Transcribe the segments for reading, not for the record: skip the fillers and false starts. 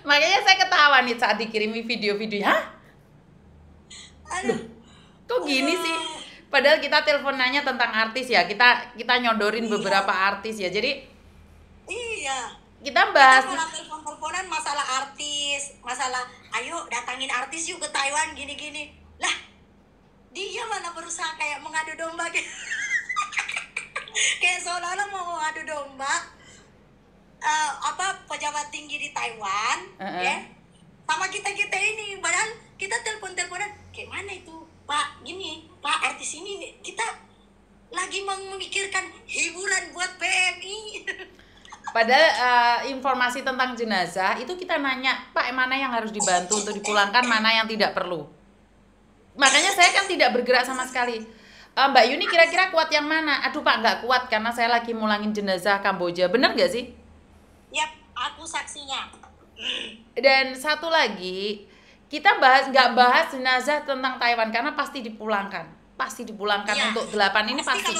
Makanya saya ketawa nih saat dikirimi video-video. Hah? Aduh, Kok gini sih? aduh. Padahal kita teleponannya tentang artis ya. Kita nyodorin Iya, beberapa artis ya. Jadi iya. kita Kita bahas. malah telepon-teleponan masalah artis, masalah ayo datangin artis yuk ke Taiwan gini-gini. Lah, dia mana berusaha kayak mengadu domba gitu. Kayak seolah-olah mau mengadu domba apa pejabat tinggi di Taiwan, Heeh. ya. Sama kita-kita ini, padahal kita telepon-teleponan kayak mana itu? Pak, gini, Pak artis ini nih, kita lagi memikirkan hiburan buat PMI. Padahal informasi tentang jenazah itu kita nanya, Pak, mana yang harus dibantu untuk dipulangkan, mana yang tidak perlu. Makanya saya kan tidak bergerak sama sekali. Mbak Yuni kira-kira kuat yang mana? Aduh Pak, nggak kuat karena saya lagi mulangin jenazah Kamboja. Bener nggak sih? Yap, aku saksinya. Dan satu lagi, kita nggak bahas jenazah tentang Taiwan karena pasti dipulangkan. Pasti dipulangkan Iya, untuk 8 ini pasti pasti.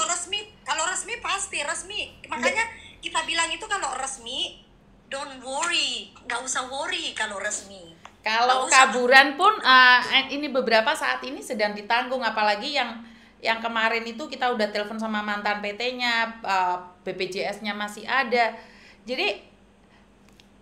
kalau resmi pasti resmi. Makanya kita bilang itu kalau resmi, don't worry, nggak usah worry kalau resmi. Nggak Kalau usah. kaburan pun ini beberapa saat ini sedang ditanggung, apalagi yang kemarin itu kita udah telepon sama mantan PT-nya, BPJS-nya masih ada. Jadi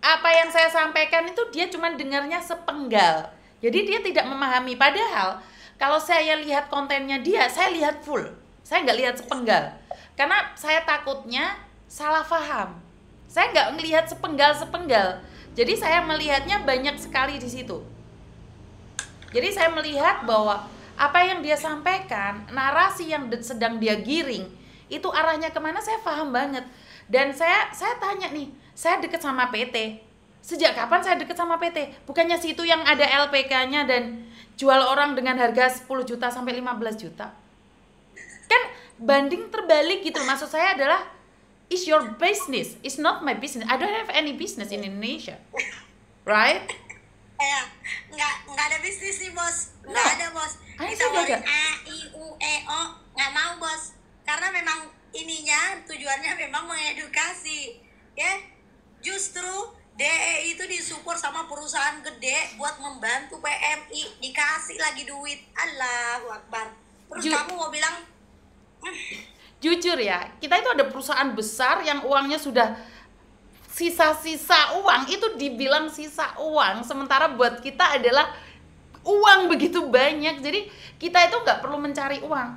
apa yang saya sampaikan itu dia cuma dengarnya sepenggal. Jadi dia tidak memahami. Padahal kalau saya lihat kontennya dia, saya lihat full. Saya nggak lihat sepenggal. Karena saya takutnya salah paham. Saya nggak ngelihat sepenggal-sepenggal. Jadi saya melihatnya banyak sekali di situ. Jadi saya melihat bahwa apa yang dia sampaikan, narasi yang sedang dia giring, itu arahnya kemana saya paham banget. Dan saya tanya nih, saya deket sama PT. Sejak kapan saya deket sama PT? Bukannya situ yang ada LPK-nya dan jual orang dengan harga 10 juta sampai 15 juta? Kan banding terbalik gitu. Maksud saya adalah, it's your business, it's not my business. I don't have any business in Indonesia. Right? Nggak ada bisnis nih bos, No. nggak ada bos. Saya Ditawarin sudah ada. A I U E O, nggak mau bos, karena memang ininya tujuannya memang mengedukasi, ya. Justru DE itu disupport sama perusahaan gede buat membantu PMI, dikasih lagi duit. Allahu Akbar. Terus kamu mau bilang Jujur ya, kita itu ada perusahaan besar yang uangnya sudah sisa-sisa uang, itu dibilang sisa uang, sementara buat kita adalah uang begitu banyak. Jadi kita itu nggak perlu mencari uang.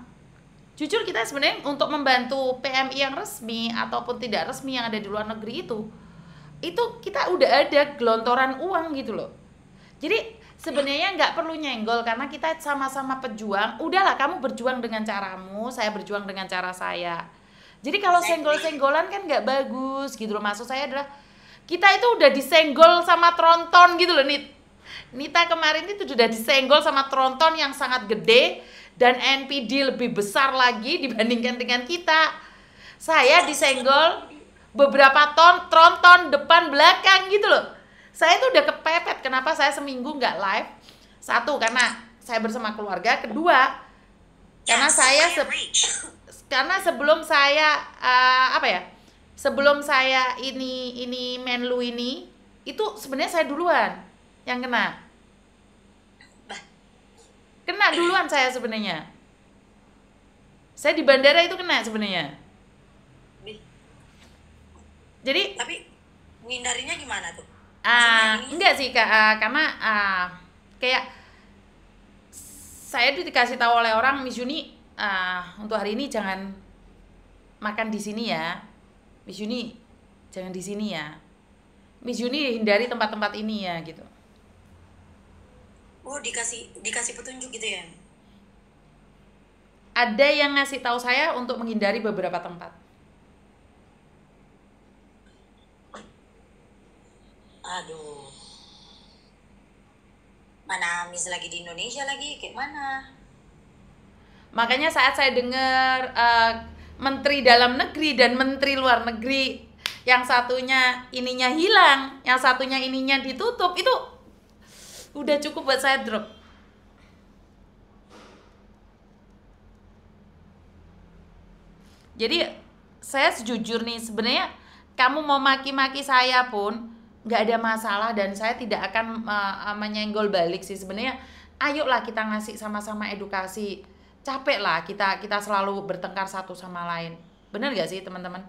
Jujur kita sebenarnya untuk membantu PMI yang resmi ataupun tidak resmi yang ada di luar negeri itu kita udah ada gelontoran uang gitu loh. Jadi sebenarnya nggak perlu nyenggol karena kita sama-sama pejuang. Udahlah, kamu berjuang dengan caramu, saya berjuang dengan cara saya. Jadi kalau senggol-senggolan kan nggak bagus gitu loh. Maksud saya adalah kita itu udah disenggol sama tronton gitu loh, Nita kemarin itu sudah disenggol sama tronton yang sangat gede dan NPD lebih besar lagi dibandingkan dengan kita. Saya disenggol beberapa tronton depan belakang gitu loh. Saya tuh udah kepepet. Kenapa saya seminggu nggak live? Satu, karena saya bersama keluarga. Kedua, karena karena sebelum saya sebelum saya ini Menlu ini, itu sebenarnya saya duluan yang kena duluan saya sebenarnya. Saya di bandara itu kena sebenarnya. Jadi tapi menghindarinya gimana tuh? Maksudnya ini enggak sih Kak, karena kayak saya dikasih tahu oleh orang, Miss Yuni, untuk hari ini jangan makan di sini ya. Miss Yuni, jangan di sini ya. Miss Yuni hindari tempat-tempat ini ya gitu. oh dikasih petunjuk gitu ya. Ada yang ngasih tahu saya untuk menghindari beberapa tempat. Aduh, mana Miss lagi di Indonesia lagi, kayak mana? Makanya saat saya dengar Menteri Dalam Negeri dan Menteri Luar Negeri, yang satunya ininya hilang, yang satunya ininya ditutup, itu udah cukup buat saya drop. Jadi saya sejujur nih, sebenarnya kamu mau maki-maki saya pun nggak ada masalah dan saya tidak akan menyenggol balik sih sebenarnya. Ayolah kita ngasih sama-sama edukasi. Capek lah kita selalu bertengkar satu sama lain. Bener gak sih teman-teman?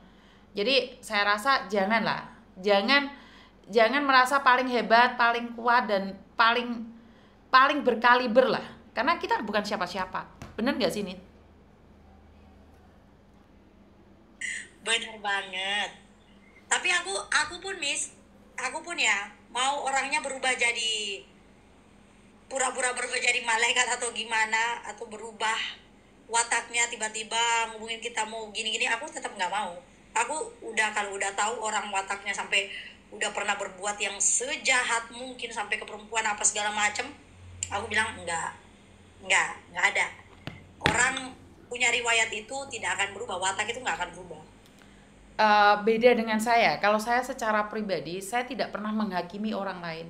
Jadi saya rasa janganlah, jangan merasa paling hebat, paling kuat dan paling berkaliber lah. Karena kita bukan siapa-siapa. Bener gak sih, Nit? Bener banget. Tapi aku pun Miss, aku pun ya mau orangnya berubah jadi pura-pura berubah jadi malaikat atau gimana, atau berubah wataknya tiba-tiba ngomongin kita mau gini-gini, aku tetap nggak mau. Aku udah, kalau udah tahu orang wataknya sampai udah pernah berbuat yang sejahat mungkin sampai ke perempuan apa segala macem, aku bilang nggak ada. Orang punya riwayat itu tidak akan berubah, watak itu nggak akan berubah. Beda dengan saya. Kalau saya secara pribadi, saya tidak pernah menghakimi orang lain.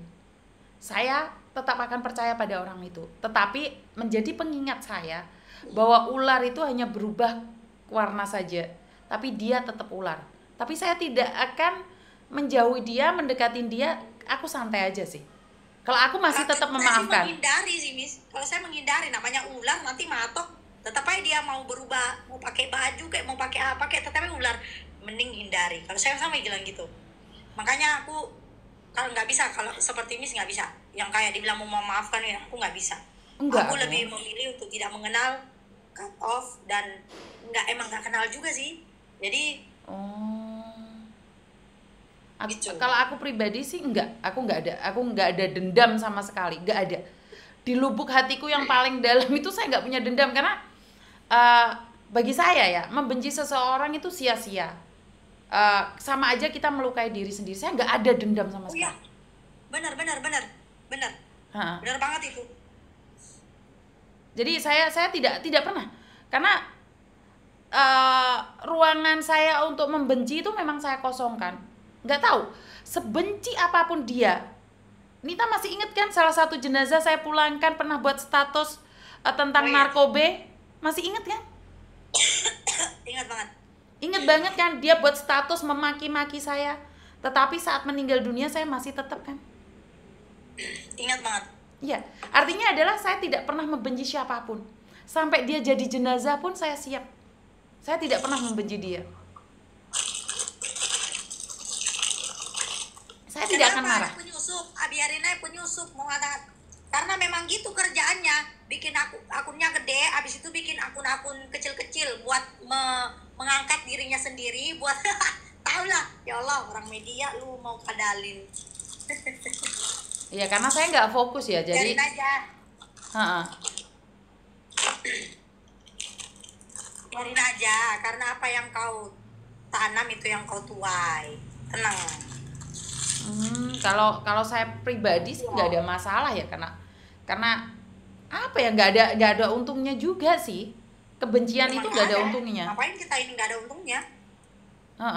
Saya tetap akan percaya pada orang itu. Tetapi menjadi pengingat saya bahwa ular itu hanya berubah warna saja, tapi dia tetap ular. Tapi saya tidak akan menjauhi dia, mendekatin dia. Aku santai aja sih. Kalau aku masih tetap memaafkan. Saya menghindari sih, Miss. Kalau saya menghindari, namanya ular nanti matok, tetap aja dia mau berubah, mau pakai baju kayak mau pakai apa kayak, tetapi ular, mending hindari. Kalau saya sama bilang gitu. Makanya aku kalau nggak bisa, kalau seperti Miss nggak bisa. Yang kayak dibilang mau memaafkan ya, aku nggak bisa. Enggak, Aku lebih memilih untuk tidak mengenal, cut off, dan emang nggak kenal juga sih. Jadi gitu. Kalau aku pribadi sih aku nggak ada dendam sama sekali, nggak ada. Di lubuk hatiku yang paling dalam itu saya nggak punya dendam karena bagi saya ya membenci seseorang itu sia-sia. Sama aja kita melukai diri sendiri. Saya nggak ada dendam sama sekali. Iya, benar. Benar banget itu. Jadi saya tidak pernah, karena ruangan saya untuk membenci itu memang saya kosongkan. Nggak tahu sebenci apapun dia. Nita masih inget kan salah satu jenazah saya pulangkan pernah buat status tentang narkoba, masih inget kan? Ingat banget. Ingat banget kan, dia buat status memaki-maki saya. Tetapi saat meninggal dunia saya masih tetap kan. Ingat banget. Iya, artinya adalah saya tidak pernah membenci siapapun. Sampai dia jadi jenazah pun saya siap. Saya tidak pernah membenci dia. Saya tidak akan marah. Penyusup, biarin aja penyusup mau ada. Karena memang gitu kerjaannya, bikin akunnya gede, abis itu bikin akun-akun kecil-kecil buat mengangkat dirinya sendiri, buat tahu lah, ya Allah orang media lu mau kadalin. Iya, karena saya nggak fokus ya, jadi. Biarin aja. Biarin aja, karena apa yang kau tanam itu yang kau tuai. Tenang. Kalau saya pribadi sih nggak ada masalah ya, karena apa ya, nggak ada untungnya juga sih. Kebencian itu nggak ada untungnya. Ngapain kita ini nggak ada untungnya?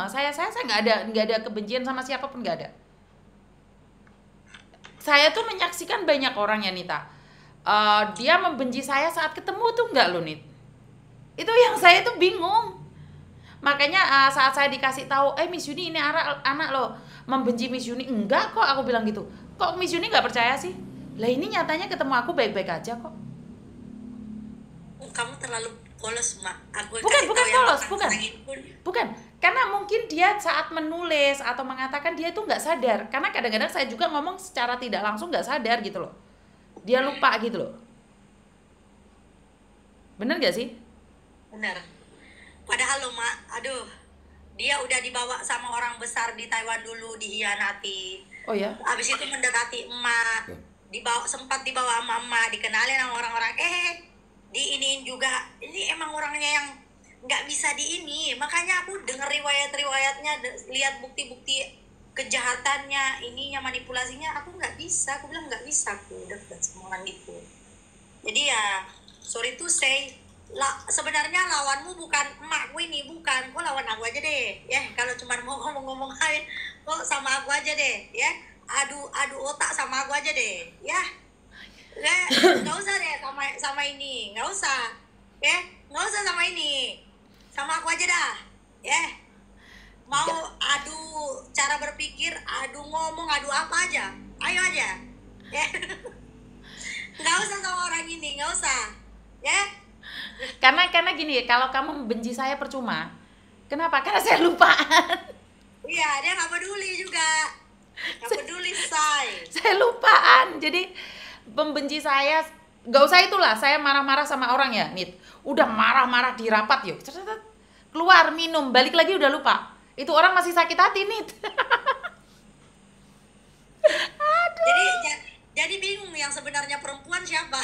Saya nggak ada kebencian sama siapapun, nggak ada. Saya tuh menyaksikan banyak orang ya Nita, dia membenci saya saat ketemu tuh nggak loh Nit. Itu yang saya tuh bingung. Makanya saat saya dikasih tahu, Miss Yuni ini anak lo membenci Miss Yuni, enggak kok, aku bilang gitu. Kok Miss Yuni nggak percaya sih? Lah ini nyatanya ketemu aku baik-baik aja kok. Kamu terlalu polos, Mak. Bukan polos, bukan. Karena mungkin dia saat menulis atau mengatakan dia itu nggak sadar. Karena kadang-kadang saya juga ngomong secara tidak langsung nggak sadar gitu loh. Dia lupa gitu loh. Bener nggak sih? Bener. Padahal lo, Mak, aduh, dia udah dibawa sama orang besar di Taiwan dulu, dihianati. Oh ya? Abis itu mendekati emak, sempat dibawa sama emak, dikenalin sama orang-orang, diiniin juga. Ini emang orangnya yang nggak bisa diini. Makanya aku dengar riwayat-riwayatnya, lihat bukti-bukti kejahatannya, ininya, manipulasinya, aku nggak bisa. Aku bilang nggak bisa aku deket sama orang itu. Jadi ya, sorry to say, sebenarnya lawanmu bukan emakku ini, bukan. Kok lawan aku aja deh, ya. Kalau cuma mau ngomong-ngomong aja, kok sama aku aja deh, ya. Adu otak sama aku aja deh, ya. Nggak usah deh sama ini, nggak usah, ya. Nggak usah sama ini, sama aku aja dah, ya. mau adu cara berpikir, adu ngomong, adu apa aja, ayo aja, ya. Nggak usah sama orang ini, nggak usah, ya. Karena gini, kalau kamu membenci saya percuma. Kenapa? Karena saya lupaan. Iya, dia nggak peduli juga, nggak peduli say. Saya lupaan. Jadi pembenci saya nggak usah itulah. Saya marah-marah sama orang ya, Nit. Udah marah-marah di rapat yuk. Keluar minum, balik lagi udah lupa. Itu orang masih sakit hati, Nit. Jadi jadi bingung yang sebenarnya perempuan siapa,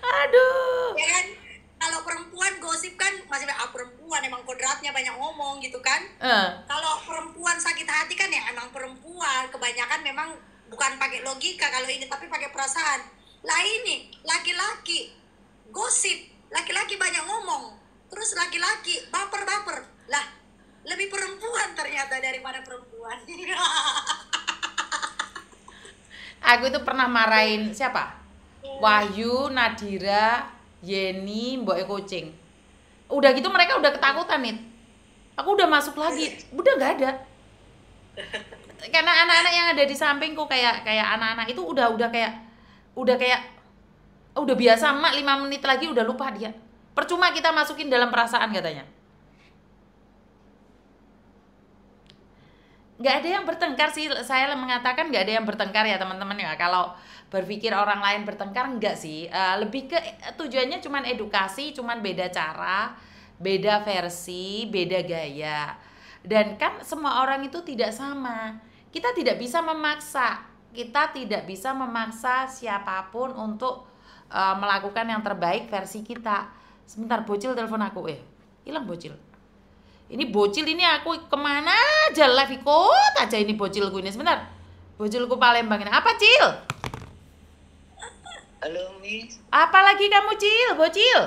Aduh. ya kan? Kalau perempuan gosip kan masih perempuan emang kodratnya banyak ngomong gitu kan. Eh, Kalau perempuan sakit hati kan ya emang perempuan, kebanyakan memang bukan pakai logika kalau ini tapi pakai perasaan. Lah ini laki-laki gosip, laki-laki banyak ngomong, terus laki-laki baper-baper. Lah lebih perempuan ternyata daripada perempuan. aku itu pernah marahin siapa? Wahyu, Nadira, Yeni, Mbok Kucing. Udah gitu mereka udah ketakutan, Nit. Aku udah masuk lagi, udah nggak ada. Karena anak-anak yang ada di sampingku kayak anak-anak itu udah kayak udah biasa, mak 5 menit lagi udah lupa dia. Percuma kita masukin dalam perasaan katanya. Nggak ada yang bertengkar sih, saya mengatakan nggak ada yang bertengkar ya teman-teman ya. Kalau berpikir orang lain bertengkar enggak sih. Lebih ke tujuannya cuman edukasi, cuman beda cara, beda versi, beda gaya. Dan kan semua orang itu tidak sama. Kita tidak bisa memaksa siapapun untuk melakukan yang terbaik versi kita. Sebentar, bocil telepon aku. Hilang bocil. Ini bocil ini aku kemana aja live ikut aja ini bocilku ini. Sebentar, bocilku Palembang ini. Apa, Cil? Halo, Miss. Apa lagi kamu, Cil? Bocil?